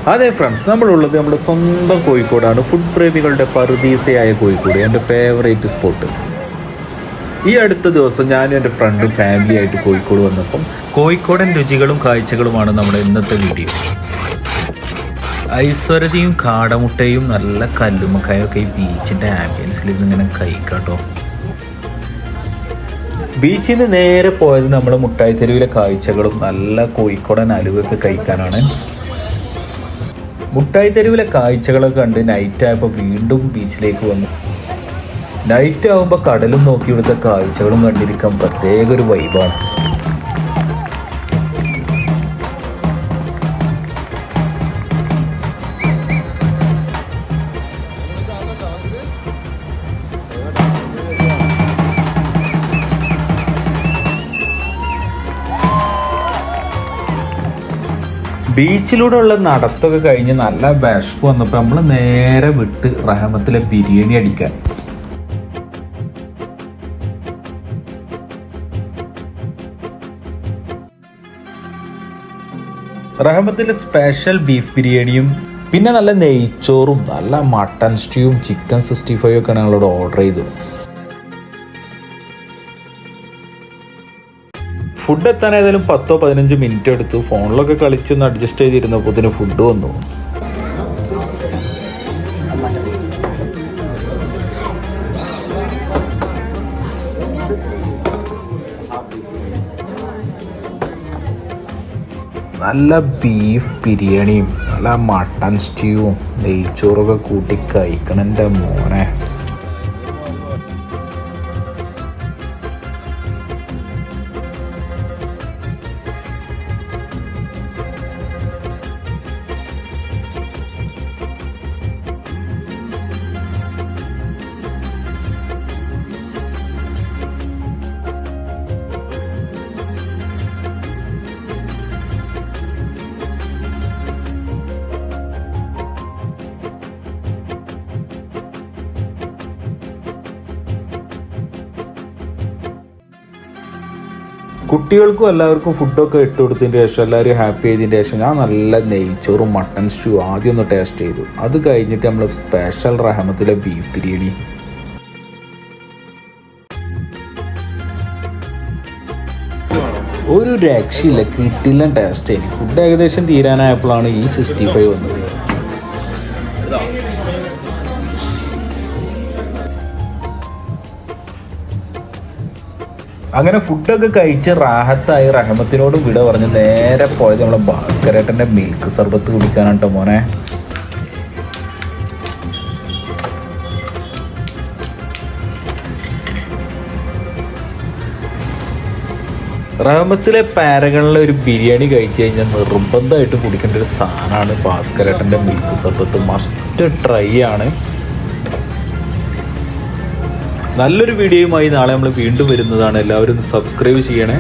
അതെ ഫ്രണ്ട്സ്, നമ്മളുള്ളത് നമ്മുടെ സ്വന്തം കോഴിക്കോടാണ്. ഫുഡ് പ്രേമികളുടെ പറുദീസയായ കോഴിക്കോട്, എൻ്റെ ഫേവറേറ്റ് സ്പോട്ട്. ഈ അടുത്ത ദിവസം ഞാനും എൻ്റെ ഫ്രണ്ടും ഫാമിലി ആയിട്ട് കോഴിക്കോട് വന്നപ്പം കോഴിക്കോടൻ രുചികളും കാഴ്ചകളുമാണ് നമ്മുടെ ഇന്നത്തെ വീഡിയോ. ഐശ്വര്യതയും കാടമുട്ടയും നല്ല കല്ലുമ്മക്കായൊക്കെ ഈ ബീച്ചിൻ്റെ ആംബിയൻസിൽ ഇങ്ങനെ കഴിക്കാട്ടോ. ബീച്ചിൽ നിന്ന് നേരെ പോയത് നമ്മുടെ മുട്ടായി തെരുവിലെ കാഴ്ചകളും നല്ല കോഴിക്കോടൻ അലുവൊക്കെ കഴിക്കാനാണ്. മുട്ടായി തെരുവിലെ കാഴ്ചകളൊക്കെ കണ്ട് നൈറ്റ് ആയപ്പോൾ വീണ്ടും ബീച്ചിലേക്ക് വന്നു. നൈറ്റ് ആകുമ്പോൾ കടലും നോക്കി ഇവിടുത്തെ കാഴ്ചകളും കണ്ടിരിക്കാൻ പ്രത്യേക ഒരു വൈബാണ്. ബീച്ചിലൂടെ ഉള്ള നടത്തൊക്കെ കഴിഞ്ഞ് നല്ല വിശപ്പ് വന്നപ്പോൾ നമ്മൾ നേരെ വിട്ട് റഹമത്തിലെ ബിരിയാണി അടിക്കാൻ. റഹമത്തിലെ സ്പെഷ്യൽ ബീഫ് ബിരിയാണിയും പിന്നെ നല്ല നെയ്ച്ചോറും നല്ല മട്ടൺ സ്റ്റ്യൂവും ചിക്കൻ 65 ഒക്കെ ഞങ്ങളോട് ഓർഡർ ചെയ്തു. ഫുഡ് എത്താൻ ഏതായാലും 10-15 മിനിറ്റ് എടുത്തു. ഫോണിലൊക്കെ കളിച്ചൊന്ന് അഡ്ജസ്റ്റ് ചെയ്തിരുന്നപ്പോൾ ഇതിന് ഫുഡ് വന്നു. നല്ല ബീഫ് ബിരിയാണിയും നല്ല മട്ടൺ സ്റ്റ്യൂവും നെയ്ച്ചോറൊക്കെ കൂട്ടി കഴിക്കണം എൻ്റെ മോനെ. കുട്ടികൾക്കും എല്ലാവർക്കും ഫുഡൊക്കെ ഇട്ട് കൊടുത്തതിന് ശേഷം എല്ലാവരും ഹാപ്പി ആയതിൻ്റെ ശേഷം ഞാൻ നല്ല നെയ്ച്ചോറും മട്ടൺ സ്റ്റൂ ആദ്യം ഒന്ന് ടേസ്റ്റ് ചെയ്തു. അത് കഴിഞ്ഞിട്ട് നമ്മൾ സ്പെഷ്യൽ റഹമത്തിലെ ബീഫ് ബിരിയാണി. ഒരു രക്ഷയില്ല, കിട്ടില്ല ടേസ്റ്റ്. ആയി ഫുഡ് ഏകദേശം തീരാനായപ്പോഴാണ് ഈ 65 വന്നത്. അങ്ങനെ ഫുഡൊക്കെ കഴിച്ച് റാഹത്തായി റഹമത്തിനോട് വിട പറഞ്ഞ് നേരെ പോയത് നമ്മളെ ഭാസ്കരേട്ടൻ്റെ മിൽക്ക് സർബത്ത് കുടിക്കാനാണ് കേട്ടോ മോനെ. റഹമത്തിലെ പാരകളിലെ ഒരു ബിരിയാണി കഴിച്ച് കഴിഞ്ഞാൽ നിർബന്ധമായിട്ട് കുടിക്കേണ്ട ഒരു സാധനമാണ് ഭാസ്കരേട്ടൻ്റെ മിൽക്ക് സർബത്ത്. മസ്റ്റ് ട്രൈ ആണ്. നല്ലൊരു വീഡിയോയുമായി നാളെ നമ്മൾ വീണ്ടും വരുന്നതാണ്. എല്ലാവരും സബ്സ്ക്രൈബ് ചെയ്യണേ.